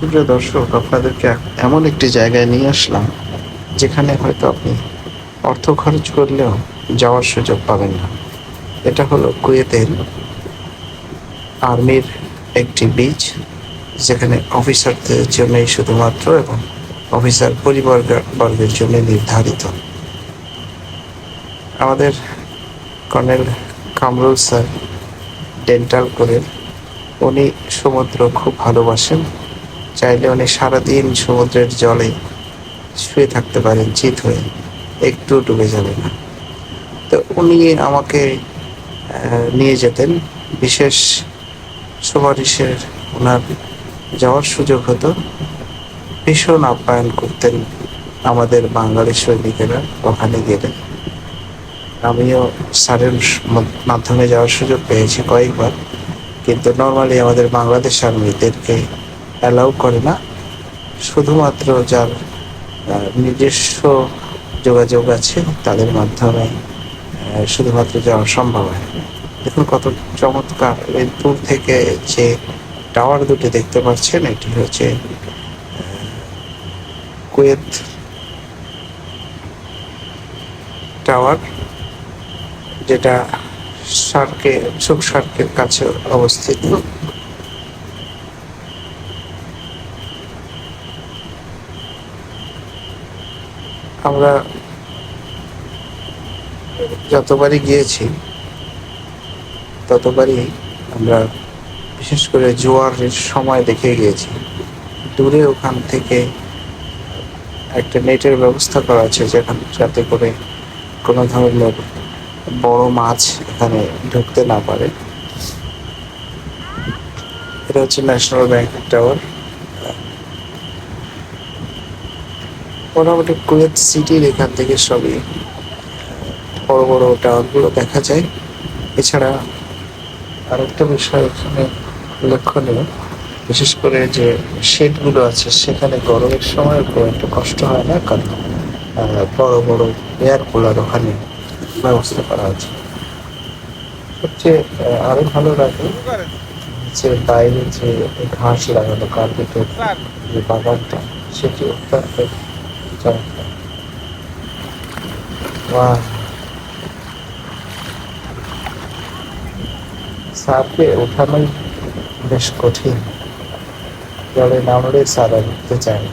সুপ্রিয় দর্শক, আপনাদেরকে এমন একটি জায়গায় নিয়ে আসলাম যেখানে হয়তো আপনি অর্থ খরচ করলেও যাওয়ার সুযোগ পাবেন না। এটা হলো কুয়েতের আর্মির একটি বিচ, যেখানে অফিসারদের জন্যই শুধুমাত্র এবং অফিসার পরিবারবর্গের জন্য নির্ধারিত। আমাদের কর্নেল কামরুল স্যার ডেন্টাল করে, উনি সমুদ্র খুব ভালোবাসেন। চাইলে উনি সারাদিন সমুদ্রের জলে শুয়ে থাকতে পারেন চিত হয়ে, একটু ডুবে যাবে না। তো উনি আমাকে নিয়ে যেতেন। বিশেষ সুপারিশের ওনার যাওয়ার সুযোগ হতো। ভীষণ আপ্যায়ন করতেন আমাদের বাঙালি সৈনিকেরা ওখানে গেলে। আমিও স্যারের মাধ্যমে যাওয়ার সুযোগ পেয়েছি কয়েকবার, কিন্তু নর্মালি আমাদের বাংলাদেশ আর্মিদেরকে অ্যালাউ করে না। শুধুমাত্র যার নিজস্ব যোগাযোগ আছে তাদের মাধ্যমে শুধুমাত্র যাওয়া সম্ভব হয়। দেখুন কত চমৎকার! এই দূর থেকে যে টাওয়ার দুটি দেখতে পাচ্ছেন, এটি হচ্ছে কুয়েত টাওয়ার, যেটা সুখ সার্কের কাছে অবস্থিত। আমরা যতবারই গিয়েছি ততবারই আমরা বিশেষ করে জোয়ারের সময় দেখে গিয়েছি। দূরে ওখান থেকে একটা নেটের ব্যবস্থা করা আছে, যাতে করে কোনো ধরনের বড় মাছ এখানে ঢুকতে না পারে। এটা হচ্ছে ন্যাশনাল ব্যাংক টাওয়ার। মোটামুটি কুয়েত সিটির এখান থেকে সবই বড় বড় টাওয়ারগুলো দেখা যায়। এছাড়া আরেকটা বিষয় এখানে লক্ষণীয়, বিশেষ করে যে শেডগুলো আছে সেখানে গরমের সময় খুব একটা কষ্ট হয় না, কারণ বড় বড় এয়ার কুলার ওখানে ব্যবস্থা করা আছে। সবচেয়ে আরো ভালো লাগে যে বাইরে যে ঘাস লাগানো কার্পেটের যে বাগানটা, সেটি অত্যন্ত চমৎকার। স্যারকে ওঠানোই বেশ কঠিন, জলে নামলে স্যার আর উঠতে চায় না।